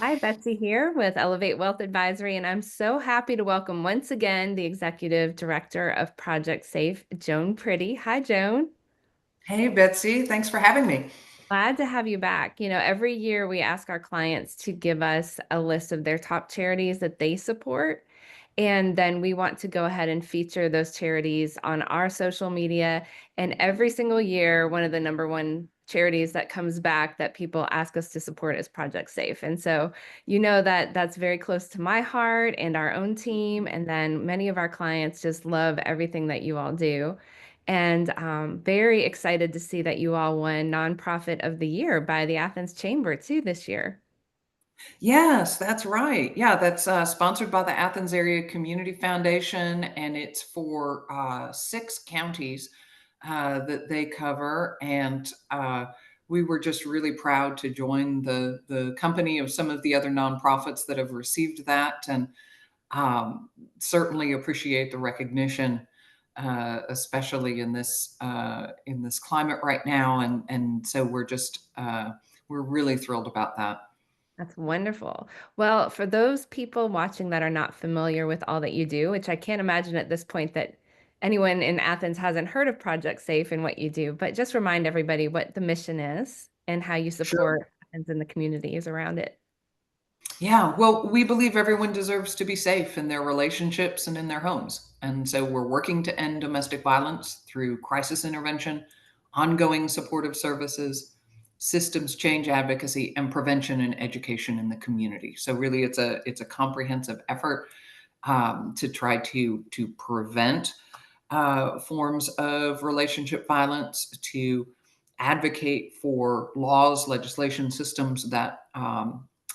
Hi, Betsy here with Elevate Wealth Advisory, and I'm so happy to welcome once again the Executive Director of Project Safe, Joan Prittie. Hi, Joan. Hey, Betsy, thanks for having me. Glad to have you back. Every year we ask our clients to give us a list of their top charities that they support. And then we want to go ahead and feature those charities on our social media. And every single year, one of the number one charities that comes back that people ask us to support is Project Safe. And so, that that's very close to my heart and our own team. And then many of our clients just love everything that you all do. And very excited to see that you all won Nonprofit of the Year by the Athens Chamber too this year. Yes, that's right. Yeah, that's sponsored by the Athens Area Community Foundation, and it's for 6 counties that they cover. And we were just really proud to join the company of some of the other nonprofits that have received that, and um, certainly appreciate the recognition, especially in this climate right now. And so we're really thrilled about that. That's wonderful. Well, for those people watching that are not familiar with all that you do, which I can't imagine at this point that anyone in Athens hasn't heard of Project Safe and what you do, but just remind everybody what the mission is and how you Sure. support Athens and the communities around it. Yeah, well, we believe everyone deserves to be safe in their relationships and in their homes. And so we're working to end domestic violence through crisis intervention, ongoing supportive services, systems change advocacy, and prevention and education in the community. So really it's a comprehensive effort to try to prevent forms of relationship violence, to advocate for laws, legislation, systems that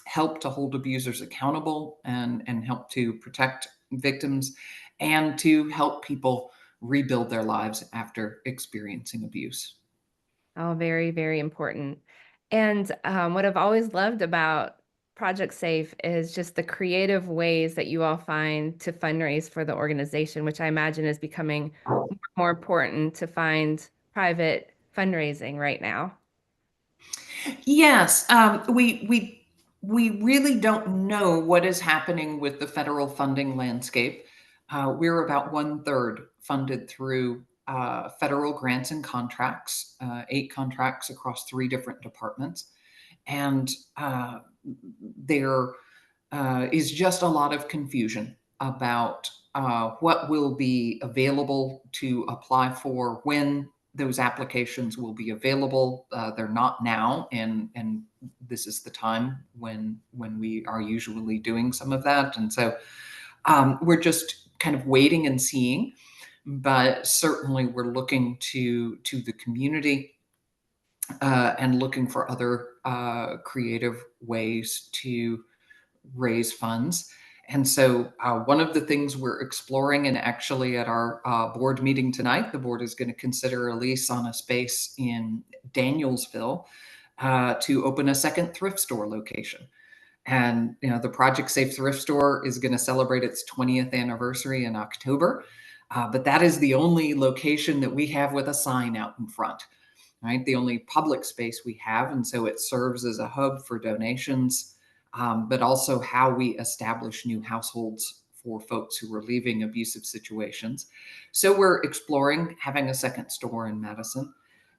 help to hold abusers accountable and help to protect victims, and to help people rebuild their lives after experiencing abuse. Oh, very, very important. And what I've always loved about Project Safe is just the creative ways that you all find to fundraise for the organization, which I imagine is becoming more important to find private fundraising right now. Yes, we really don't know what is happening with the federal funding landscape. We're about one third funded through federal grants and contracts, 8 contracts across 3 different departments, and there is just a lot of confusion about what will be available to apply for, when those applications will be available. They're not now, and this is the time when we are usually doing some of that, and so we're just kind of waiting and seeing. But certainly, we're looking to the community and looking for other creative ways to raise funds. And so, one of the things we're exploring, and actually at our board meeting tonight, the board is going to consider a lease on a space in Danielsville to open a second thrift store location. And the Project Safe Thrift Store is going to celebrate its 20th anniversary in October. But that is the only location that we have with a sign out in front, right? The only public space we have. And so it serves as a hub for donations, but also how we establish new households for folks who are leaving abusive situations. So we're exploring having a second store in Madison.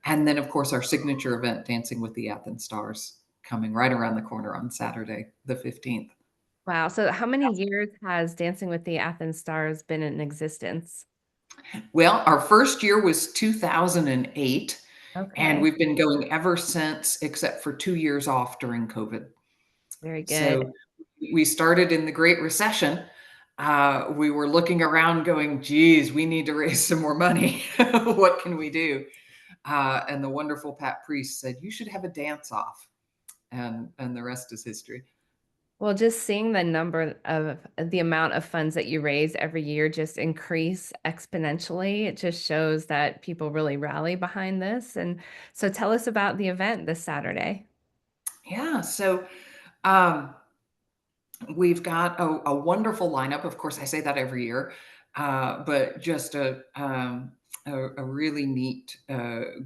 And then, of course, our signature event, Dancing with the Athens Stars, coming right around the corner on Saturday, the 15th. Wow. So how many years has Dancing with the Athens Stars been in existence? Well, our first year was 2008, and Okay. we've been going ever since, except for 2 years off during COVID. Very good. So we started in the Great Recession. We were looking around going, geez, we need to raise some more money. What can we do? And the wonderful Pat Priest said, you should have a dance off. And the rest is history. Well, just seeing the amount of funds that you raise every year just increase exponentially, it just shows that people really rally behind this. And so tell us about the event this Saturday. Yeah. So um, we've got a wonderful lineup. Of course, I say that every year, but just a a really neat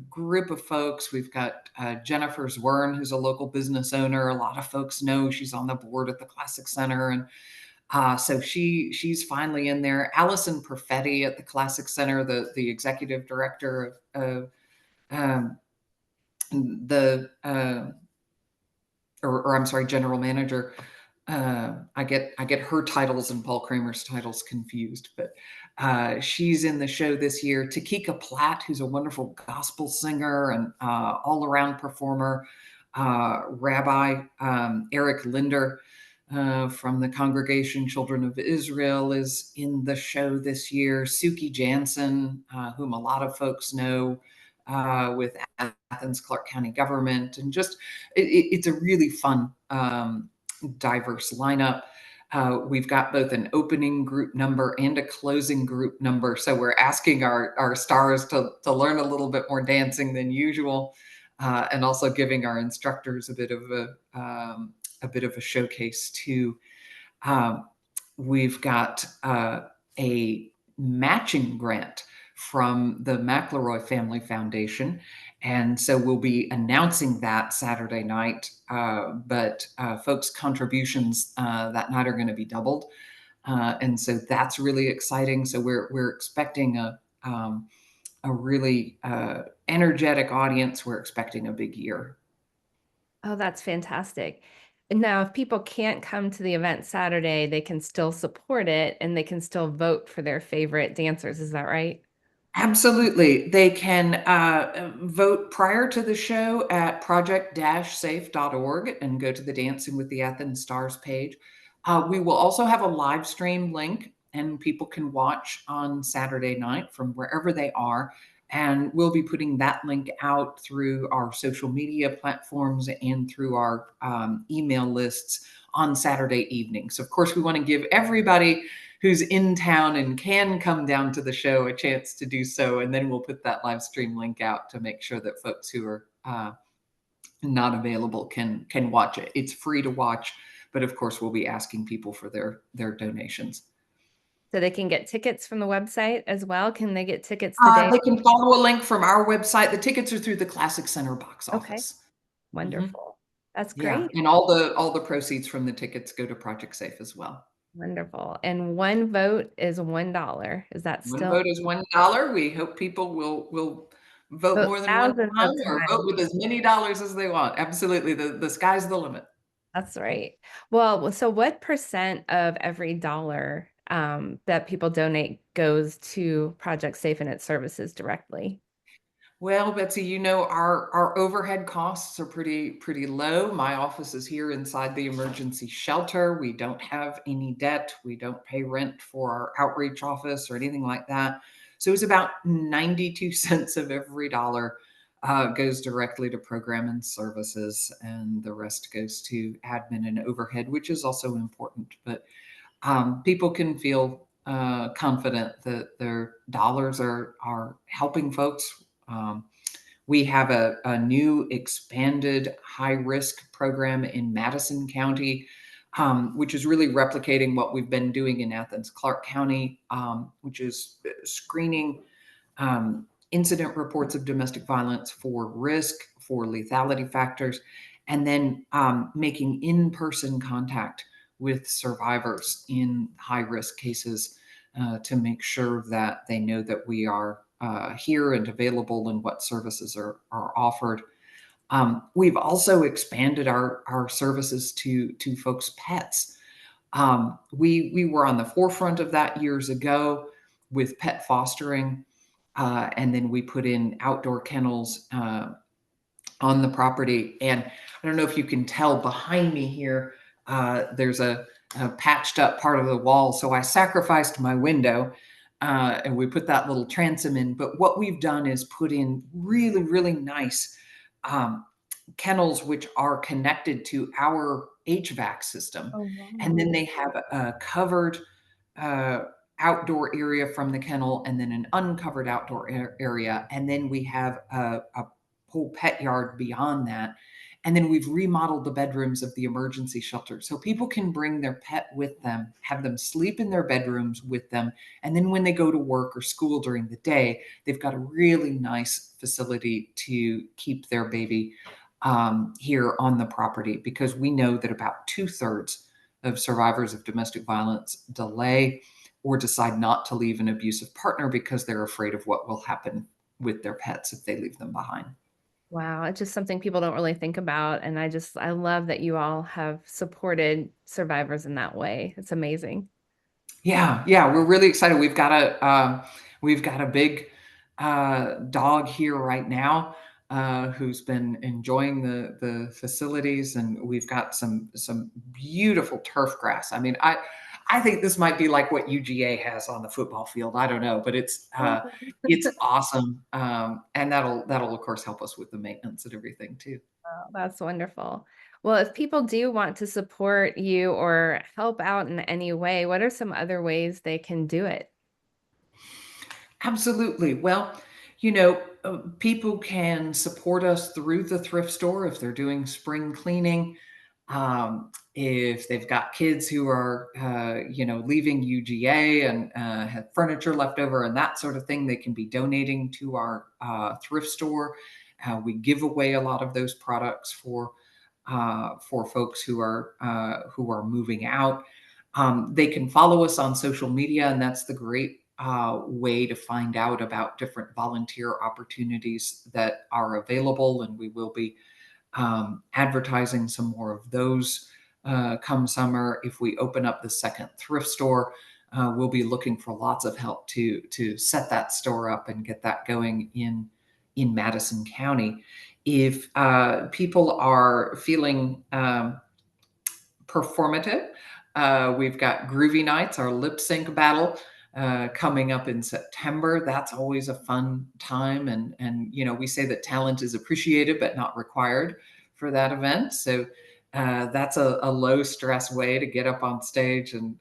group of folks. We've got Jennifer Zwern, who's a local business owner. A lot of folks know she's on the board at the Classic Center, and so she's finally in there. Allison Perfetti at the Classic Center, the executive director of um, the or I'm sorry, general manager. I get her titles and Paul Kramer's titles confused, but she's in the show this year. Takika Platt, who's a wonderful gospel singer and all around performer. Rabbi Eric Linder from the Congregation Children of Israel is in the show this year. Suki Jansen, whom a lot of folks know with Athens Clark County government, and just it's a really fun, diverse lineup. We've got both an opening group number and a closing group number, so we're asking our stars to learn a little bit more dancing than usual, and also giving our instructors a bit of a showcase too. Um, we've got a matching grant from the McElroy Family Foundation. And so we'll be announcing that Saturday night. But folks' contributions that night are going to be doubled. And so that's really exciting. So we're expecting a really energetic audience. We're expecting a big year. Oh, that's fantastic. And now, if people can't come to the event Saturday, they can still support it and they can still vote for their favorite dancers. Is that right? Absolutely. They can vote prior to the show at project-safe.org and go to the Dancing with the Athens Stars page. We will also have a live stream link, and people can watch on Saturday night from wherever they are. And we'll be putting that link out through our social media platforms and through our email lists on Saturday evening. So, of course, we want to give everybody who's in town and can come down to the show a chance to do so. And then we'll put that live stream link out to make sure that folks who are not available can watch it. It's free to watch, but of course we'll be asking people for their donations. So they can get tickets from the website as well. Can they get tickets today? They can follow a link from our website. The tickets are through the Classic Center box Okay, office. Mhm. wonderful. That's Yeah, great. and all the proceeds from the tickets go to Project Safe as well. Wonderful. And one vote is $1. Is that One still vote is $1. We hope people will vote vote more than one thousands of time or vote times? with as many dollars as they want. Absolutely. The sky's the limit. That's right. Well, so what percent of every dollar that people donate goes to Project Safe and its services directly? Well, Betsy, our overhead costs are pretty low. My office is here inside the emergency shelter. We don't have any debt. We don't pay rent for our outreach office or anything like that. So it's about 92 cents of every dollar goes directly to program and services, and the rest goes to admin and overhead, which is also important. But people can feel confident that their dollars are helping folks. We have a new expanded high risk program in Madison County, which is really replicating what we've been doing in Athens Clark County, which is screening incident reports of domestic violence for risk, for lethality factors, and then making in person contact with survivors in high risk cases to make sure that they know that we are here and available and what services are offered. We've also expanded our services to folks' pets. We were on the forefront of that years ago with pet fostering, and then we put in outdoor kennels on the property. And I don't know if you can tell behind me here, there's a patched up part of the wall. So I sacrificed my window and we put that little transom in. But what we've done is put in really, really nice um, kennels, which are connected to our HVAC system. Oh, And wow. then they have a covered uh, outdoor area from the kennel and then an uncovered outdoor area. And then we have a whole pet yard beyond that. And then we've remodeled the bedrooms of the emergency shelter so people can bring their pet with them, have them sleep in their bedrooms with them. And then when they go to work or school during the day, they've got a really nice facility to keep their baby here on the property, because we know that about 2/3 of survivors of domestic violence delay or decide not to leave an abusive partner because they're afraid of what will happen with their pets if they leave them behind. Wow, it's just something people don't really think about, and I love that you all have supported survivors in that way. It's amazing. Yeah, yeah, we're really excited. We've got a big dog here right now who's been enjoying the facilities, and we've got some beautiful turf grass. I mean, I think this might be like what UGA has on the football field. I don't know, but it's awesome, and that'll of course help us with the maintenance and everything too. Oh, that's wonderful. Well, if people do want to support you or help out in any way, what are some other ways they can do it? Absolutely. Well, people can support us through the thrift store if they're doing spring cleaning. If they've got kids who are, leaving UGA and have furniture left over and that sort of thing, they can be donating to our thrift store. We give away a lot of those products for folks who are moving out. They can follow us on social media, and that's the great way to find out about different volunteer opportunities that are available. And we will be advertising some more of those come summer. If we open up the second thrift store, we'll be looking for lots of help to set that store up and get that going in Madison County. If people are feeling performative, we've got Groovy Nights, our lip sync battle, coming up in September. That's always a fun time, and we say that talent is appreciated but not required for that event. So that's a low stress way to get up on stage and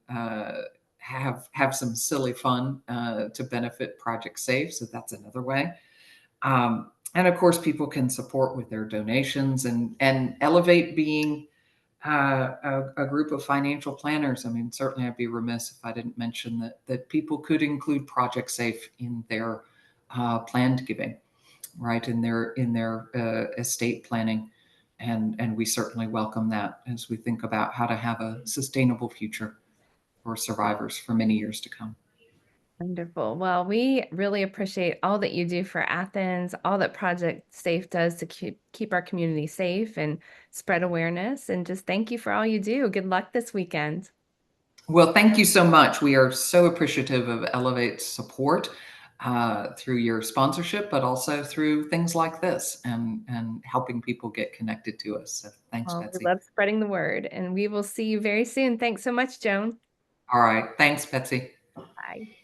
have some silly fun to benefit Project Safe. So that's another way. And of course, people can support with their donations and elevate being a group of financial planners. I mean, certainly I'd be remiss if I didn't mention that people could include Project Safe in their planned giving, right? In their estate planning, and we certainly welcome that as we think about how to have a sustainable future for survivors for many years to come. Wonderful. Well, we really appreciate all that you do for Athens, all that Project Safe does to keep our community safe and spread awareness. And just thank you for all you do. Good luck this weekend. Well, thank you so much. We are so appreciative of Elevate's support through your sponsorship, but also through things like this and helping people get connected to us. So thanks, Well, we Betsy. love spreading the word, and we will see you very soon. Thanks so much, Joan. All right. Thanks, Betsy. Bye.